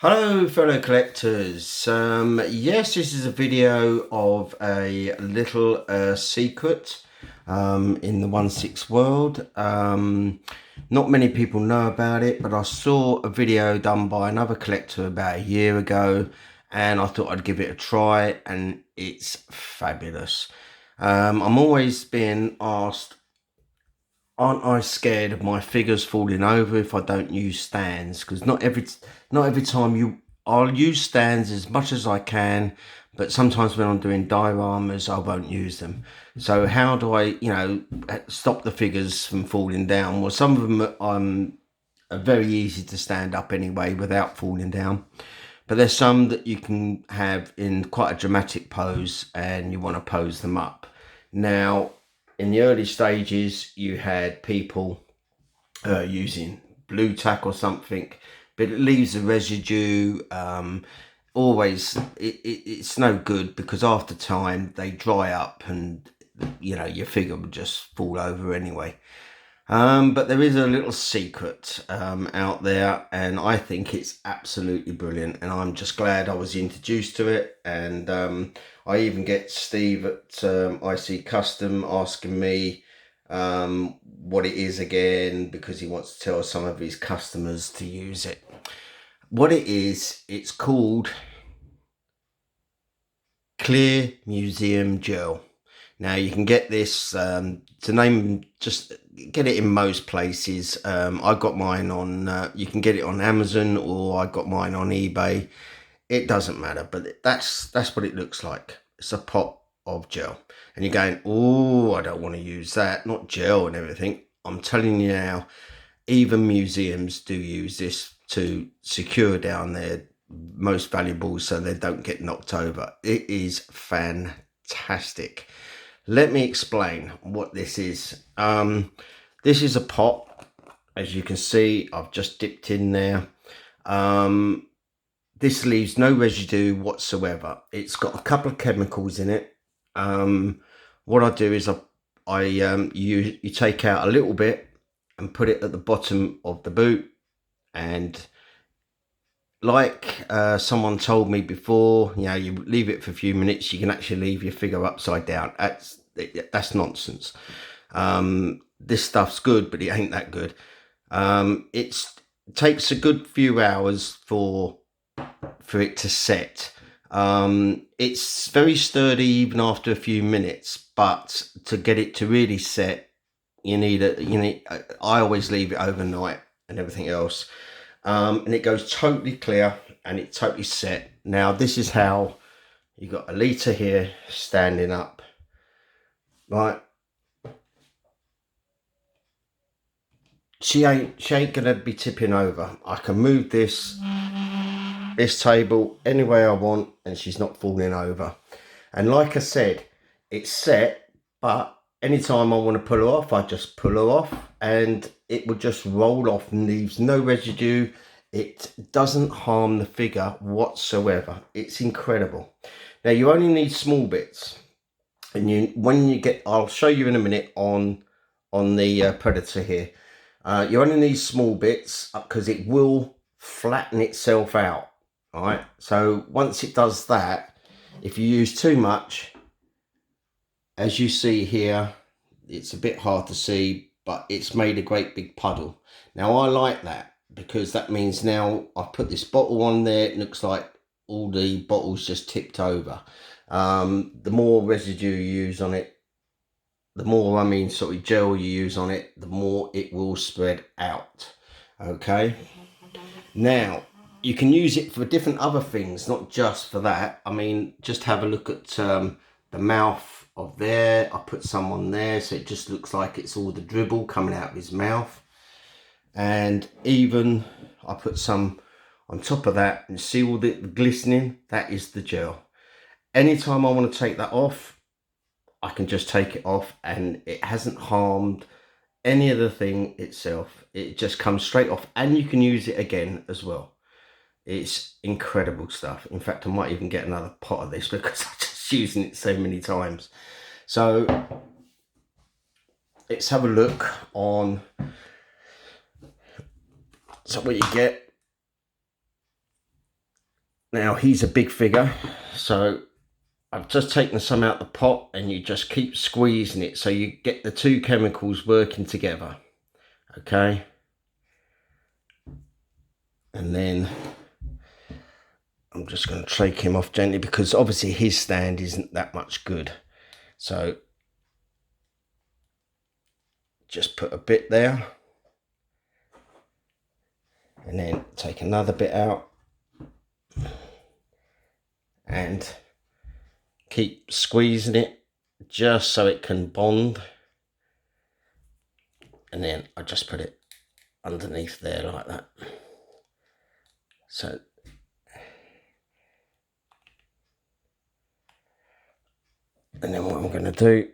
Hello fellow collectors. Yes, this is a video of a little secret in the 1/6 world. Not many people know about it, but I saw a video done by another collector about a year ago and I thought I'd give it a try, and it's fabulous. I'm always being asked, aren't I scared of my figures falling over if I don't use stands? Because not every time I'll use stands as much as I can, but sometimes when I'm doing dioramas I won't use them. So how do I, stop the figures from falling down? Well, some of them are very easy to stand up anyway without falling down. But there's some that you can have in quite a dramatic pose and you want to pose them up. Now, in the early stages, you had people using blue tack or something, but it leaves a residue. It's no good because after time they dry up and your figure will just fall over anyway. But there is a little secret out there, and I think it's absolutely brilliant, and I'm just glad I was introduced to it. And I even get Steve at IC Custom asking me what it is again, because he wants to tell some of his customers to use it. What it is, it's called Clear Museum Gel. Now you can get this to name, just get it in most places. I got mine on, you can get it on Amazon, or I got mine on eBay. It doesn't matter, but that's what it looks like. It's a pot of gel. And you're going, oh, I don't want to use that, not gel and everything. I'm telling you now, even museums do use this to secure down their most valuables so they don't get knocked over. It is fantastic. Let me explain what this is. This is a pot. As you can see, I've just dipped in there. This leaves no residue whatsoever. It's got a couple of chemicals in it. What I do is you take out a little bit and put it at the bottom of the boot, and like someone told me before, you leave it for a few minutes, you can actually leave your figure upside down. That's nonsense. This stuff's good, but it ain't that good. It takes a good few hours for it to set. It's very sturdy even after a few minutes, but to get it to really set, I always leave it overnight and everything else. And it goes totally clear and it's totally set. Now this is how you got Alita here standing up, right? She ain't gonna be tipping over. I can move this table any way I want and she's not falling over. And like I said, it's set, but anytime I want to pull her off, I just pull her off and it will just roll off and leaves no residue. It doesn't harm the figure whatsoever. It's incredible. Now you only need small bits, and I'll show you in a minute on the Predator here. You only need small bits because it will flatten itself out. All right. So once it does that, if you use too much, as you see here, it's a bit hard to see, but it's made a great big puddle. Now I like that because that means now I've put this bottle on there. It looks like all the bottles just tipped over. The more residue you use on it, the more, gel you use on it, the more it will spread out. Okay. Now you can use it for different other things, not just for that. I mean, just have a look at the mouth of there. I put some on there so it just looks like it's all the dribble coming out of his mouth. And even I put some on top of that, and see all the glistening? That is the gel. Anytime I want to take that off, I can just take it off and it hasn't harmed any of the thing itself. It just comes straight off and you can use it again as well. It's incredible stuff. In fact, I might even get another pot of this because I'm just using it so many times. So let's have a look on. So what you get Now he's a big figure, so I've just taken some out the pot, and you just keep squeezing it so you get the two chemicals working together. Okay, and then I'm just going to take him off gently, because obviously his stand isn't that much good. So just put a bit there, and then take another bit out, and keep squeezing it just so it can bond. And then I just put it underneath there like that. So and then what I'm going to do,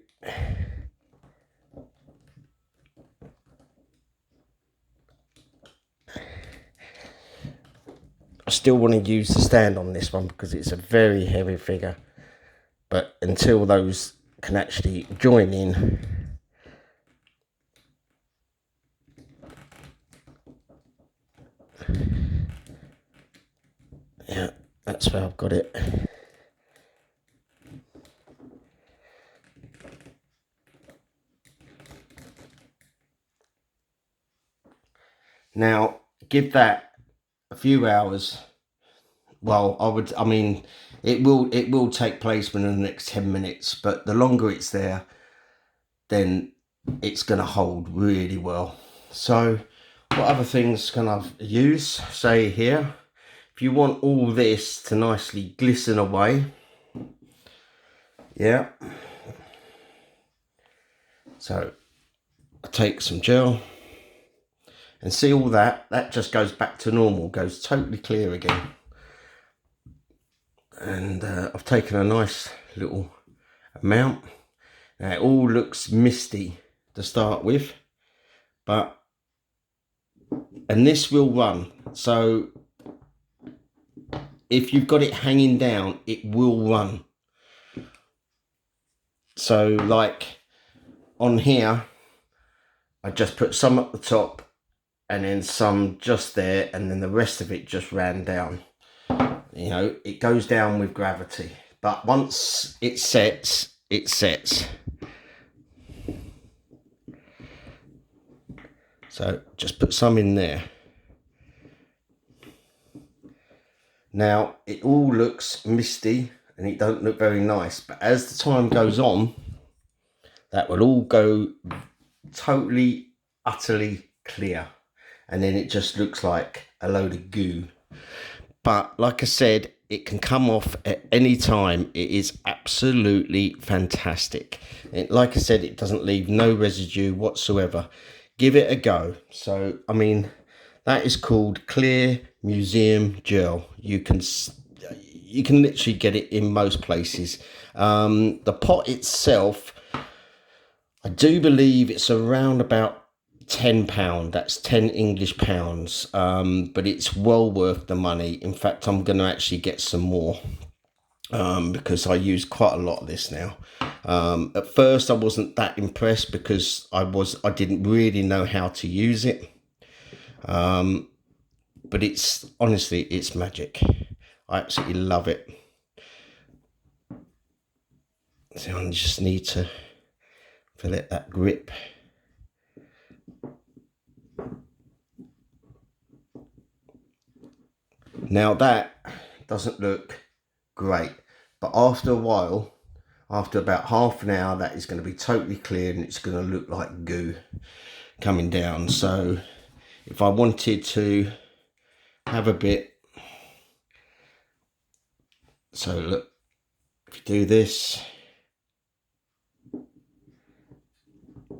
I still want to use the stand on this one because it's a very heavy figure, but until those can actually join in, yeah, that's where I've got it. Now give that a few hours. Well, I mean, it will take placement in the next 10 minutes, but the longer it's there, then it's going to hold really well. So what other things can I use? Say here, if you want all this to nicely glisten away, yeah, so I take some gel, and see all that just goes back to normal, goes totally clear again. And I've taken a nice little amount. Now it all looks misty to start with, and this will run, so if you've got it hanging down, it will run. So like on here, I just put some at the top and then some just there, and then the rest of it just ran down. You know, it goes down with gravity, but once it sets, it sets. So just put some in there. Now it all looks misty and it don't look very nice, but as the time goes on, that will all go totally, utterly clear, and then it just looks like a load of goo. But like I said, it can come off at any time. It is absolutely fantastic. Like I said, it doesn't leave no residue whatsoever. Give it a go. So, I mean, that is called Clear Museum Gel. You can literally get it in most places. The pot itself, I do believe it's around about £10. That's 10 English pounds, but it's well worth the money. In fact, I'm going to actually get some more, because I use quite a lot of this now. At first I wasn't that impressed because I didn't really know how to use it, but it's honestly, it's magic. I absolutely love it. So I just need to feel it, that grip. Now that doesn't look great, but after a while, after about half an hour, that is going to be totally clear and it's going to look like goo coming down. So if I wanted to have a bit, so look, if you do this,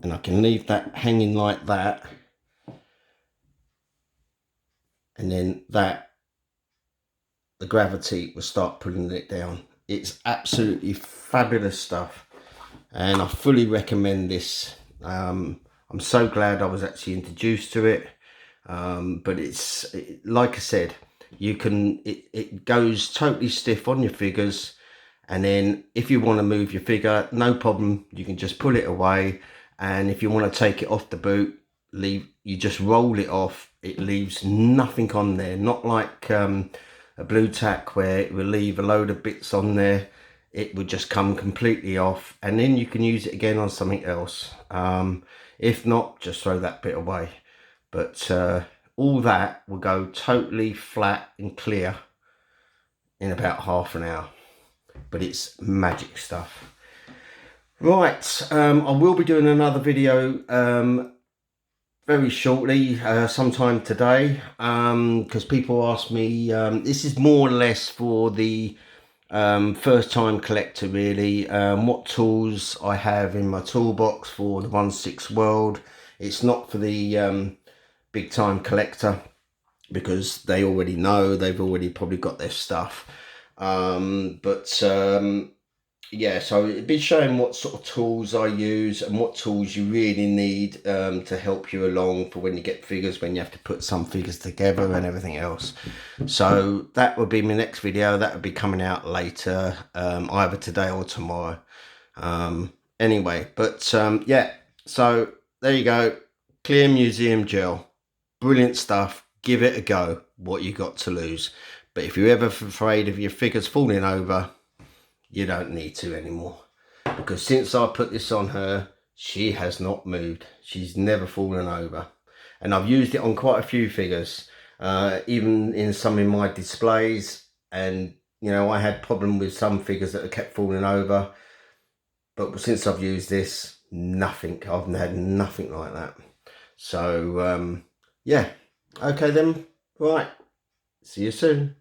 and I can leave that hanging like that, and then that, the gravity will start pulling it down. It's absolutely fabulous stuff, and I fully recommend this. I'm so glad I was actually introduced to it, but like I said, you can, it goes totally stiff on your figures, and then if you want to move your figure, no problem, you can just pull it away. And if you want to take it off the boot, you just roll it off. It leaves nothing on there, not like a blue tack where it will leave a load of bits on there. It would just come completely off, and then you can use it again on something else. If not, just throw that bit away. But all that will go totally flat and clear in about half an hour. But it's magic stuff. Right, I will be doing another video very shortly, sometime today, because people ask me, this is more or less for the first time collector really, what tools I have in my toolbox for the 1/6 world. It's not for the big time collector, because they already know, they've already probably got their stuff. Yeah, so it'd be showing what sort of tools I use and what tools you really need to help you along for when you get figures, when you have to put some figures together and everything else. So that would be my next video. That would be coming out later, either today or tomorrow. Anyway, yeah, so there you go. Clear museum gel. Brilliant stuff. Give it a go. What you got to lose? But if you're ever afraid of your figures falling over, you don't need to anymore, because since I put this on her, she has not moved. She's never fallen over, and I've used it on quite a few figures, even in some in my displays. And you know, I had problem with some figures that have kept falling over, but since I've used this, nothing. I've had nothing like that. So yeah, okay then, right, see you soon.